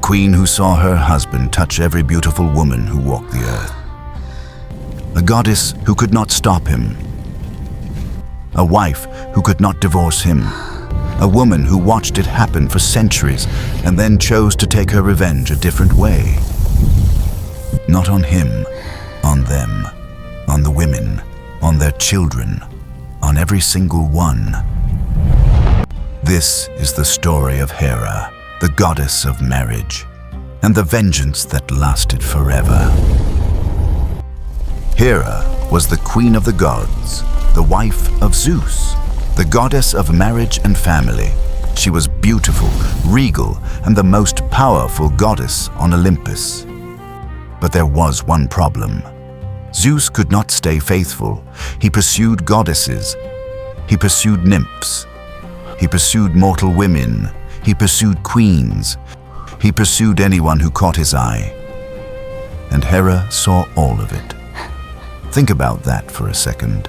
queen who saw her husband touch every beautiful woman who walked the earth. A goddess who could not stop him. A wife who could not divorce him. A woman who watched it happen for centuries and then chose to take her revenge a different way. Not on him, on them, on the women, on their children, on every single one. This is the story of Hera, the goddess of marriage, and the vengeance that lasted forever. Hera was the queen of the gods, the wife of Zeus, the goddess of marriage and family. She was beautiful, regal, and the most powerful goddess on Olympus. But there was one problem. Zeus could not stay faithful. He pursued goddesses. He pursued nymphs. He pursued mortal women. He pursued queens. He pursued anyone who caught his eye. And Hera saw all of it. Think about that for a second.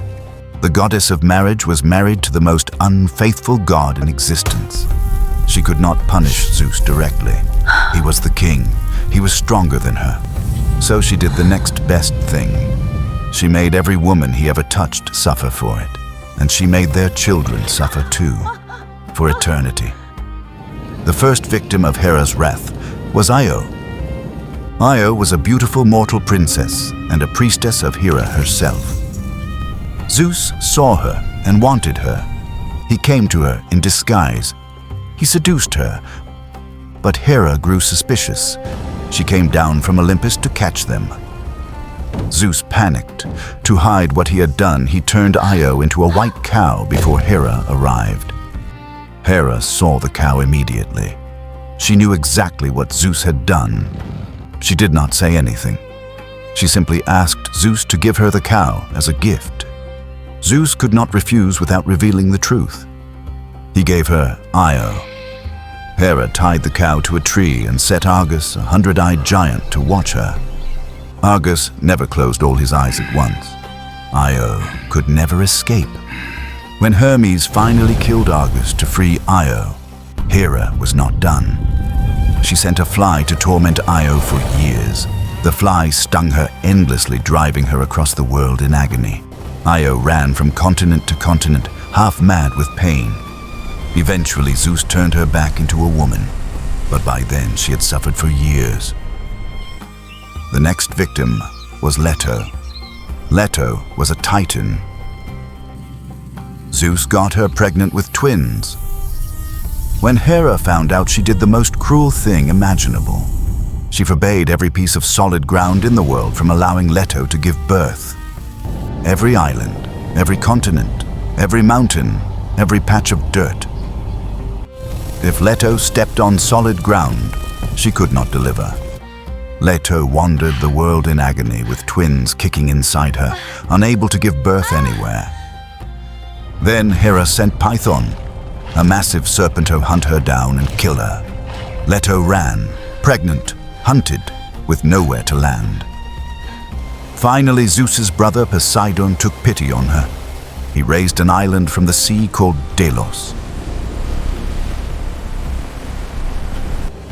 The goddess of marriage was married to the most unfaithful god in existence. She could not punish Zeus directly. He was the king. He was stronger than her. So she did the next best thing. She made every woman he ever touched suffer for it. And she made their children suffer too, for eternity. The first victim of Hera's wrath was Io. Io was a beautiful mortal princess and a priestess of Hera herself. Zeus saw her and wanted her. He came to her in disguise. He seduced her. But Hera grew suspicious. She came down from Olympus to catch them. Zeus panicked. To hide what he had done, he turned Io into a white cow before Hera arrived. Hera saw the cow immediately. She knew exactly what Zeus had done. She did not say anything. She simply asked Zeus to give her the cow as a gift. Zeus could not refuse without revealing the truth. He gave her Io. Hera tied the cow to a tree and set Argus, a 100-eyed giant, to watch her. Argus never closed all his eyes at once. Io could never escape. When Hermes finally killed Argus to free Io, Hera was not done. She sent a fly to torment Io for years. The fly stung her endlessly, driving her across the world in agony. Io ran from continent to continent, half mad with pain. Eventually, Zeus turned her back into a woman, but by then she had suffered for years. The next victim was Leto. Leto was a titan. Zeus got her pregnant with twins. When Hera found out, she did the most cruel thing imaginable. She forbade every piece of solid ground in the world from allowing Leto to give birth. Every island, every continent, every mountain, every patch of dirt. If Leto stepped on solid ground, she could not deliver. Leto wandered the world in agony with twins kicking inside her, unable to give birth anywhere. Then Hera sent Python, a massive serpent, to hunt her down and kill her. Leto ran, pregnant, hunted, with nowhere to land. Finally, Zeus's brother Poseidon took pity on her. He raised an island from the sea called Delos.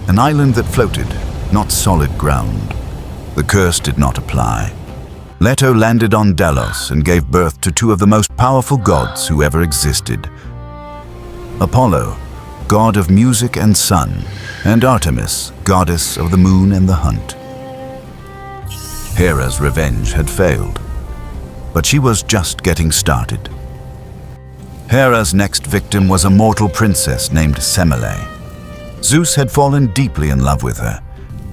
An island that floated, not solid ground. The curse did not apply. Leto landed on Delos and gave birth to two of the most powerful gods who ever existed. Apollo, god of music and sun, and Artemis, goddess of the moon and the hunt. Hera's revenge had failed, but she was just getting started. Hera's next victim was a mortal princess named Semele. Zeus had fallen deeply in love with her.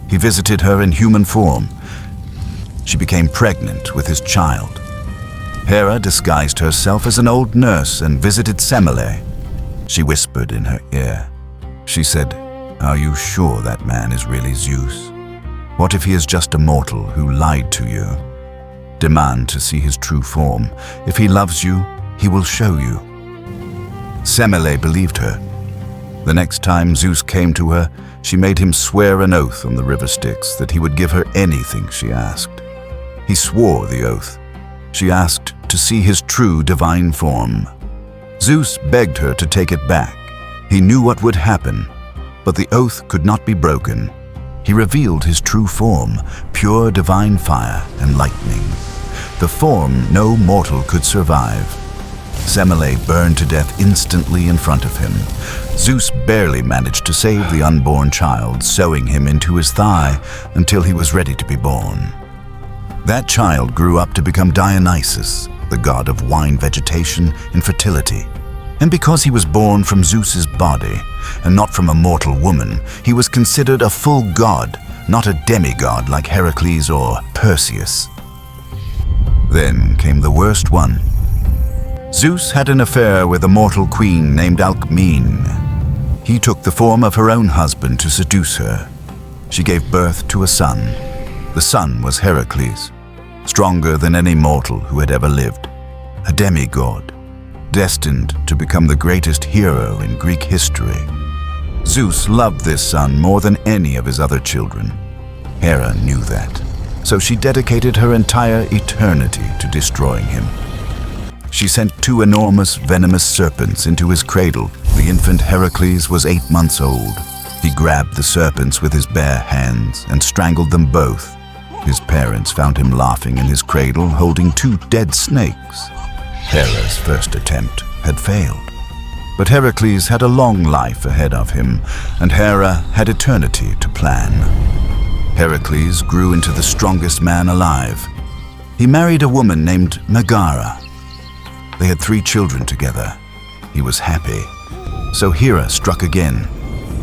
He visited her in human form. She became pregnant with his child. Hera disguised herself as an old nurse and visited Semele. She whispered in her ear. She said, "Are you sure that man is really Zeus? What if he is just a mortal who lied to you? Demand to see his true form. If he loves you, he will show you." Semele believed her. The next time Zeus came to her, she made him swear an oath on the river Styx that he would give her anything she asked. He swore the oath. She asked to see his true divine form. Zeus begged her to take it back. He knew what would happen, but the oath could not be broken. He revealed his true form, pure divine fire and lightning. The form no mortal could survive. Semele burned to death instantly in front of him. Zeus barely managed to save the unborn child, sewing him into his thigh until he was ready to be born. That child grew up to become Dionysus, the god of wine vegetation and fertility. And because he was born from Zeus's body, and not from a mortal woman, he was considered a full god, not a demigod like Heracles or Perseus. Then came the worst one. Zeus had an affair with a mortal queen named Alcmene. He took the form of her own husband to seduce her. She gave birth to a son. The son was Heracles, stronger than any mortal who had ever lived, a demigod, destined to become the greatest hero in Greek history. Zeus loved this son more than any of his other children. Hera knew that, so she dedicated her entire eternity to destroying him. She sent 2 enormous venomous serpents into his cradle. The infant Heracles was 8 months old. He grabbed the serpents with his bare hands and strangled them both. His parents found him laughing in his cradle, holding 2 dead snakes. Hera's first attempt had failed. But Heracles had a long life ahead of him, and Hera had eternity to plan. Heracles grew into the strongest man alive. He married a woman named Megara. They had 3 children together. He was happy. So Hera struck again.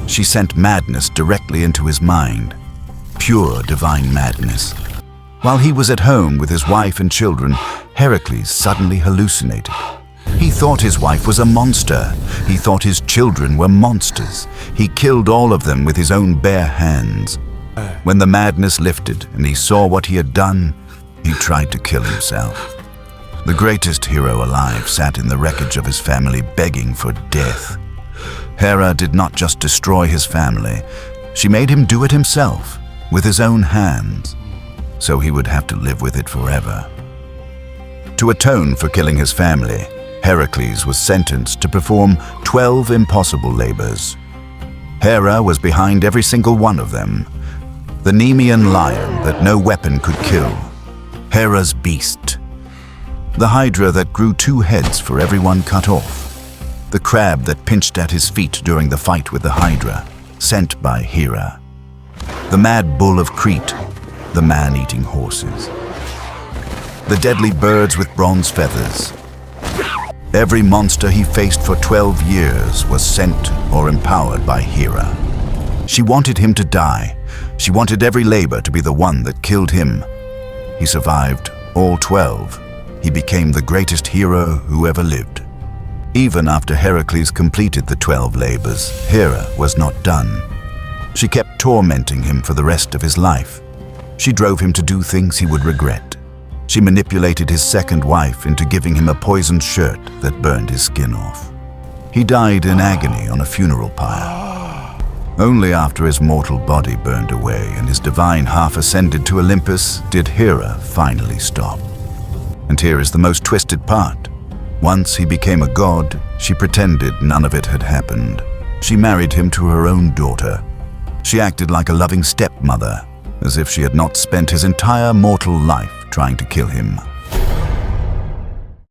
She sent madness directly into his mind. Pure divine madness. While he was at home with his wife and children, Heracles suddenly hallucinated. He thought his wife was a monster. He thought his children were monsters. He killed all of them with his own bare hands. When the madness lifted and he saw what he had done, he tried to kill himself. The greatest hero alive sat in the wreckage of his family begging for death. Hera did not just destroy his family, she made him do it himself, with his own hands, so he would have to live with it forever. To atone for killing his family, Heracles was sentenced to perform 12 impossible labors. Hera was behind every single one of them. The Nemean lion that no weapon could kill. Hera's beast. The hydra that grew 2 heads for every one cut off. The crab that pinched at his feet during the fight with the hydra, sent by Hera. The mad bull of Crete, the man-eating horses. The deadly birds with bronze feathers. Every monster he faced for 12 years was sent or empowered by Hera. She wanted him to die. She wanted every labor to be the one that killed him. He survived all 12. He became the greatest hero who ever lived. Even after Heracles completed the 12 labors, Hera was not done. She kept tormenting him for the rest of his life. She drove him to do things he would regret. She manipulated his second wife into giving him a poisoned shirt that burned his skin off. He died in agony on a funeral pyre. Only after his mortal body burned away and his divine half ascended to Olympus did Hera finally stop. And here is the most twisted part. Once he became a god, she pretended none of it had happened. She married him to her own daughter. She acted like a loving stepmother, as if she had not spent his entire mortal life trying to kill him.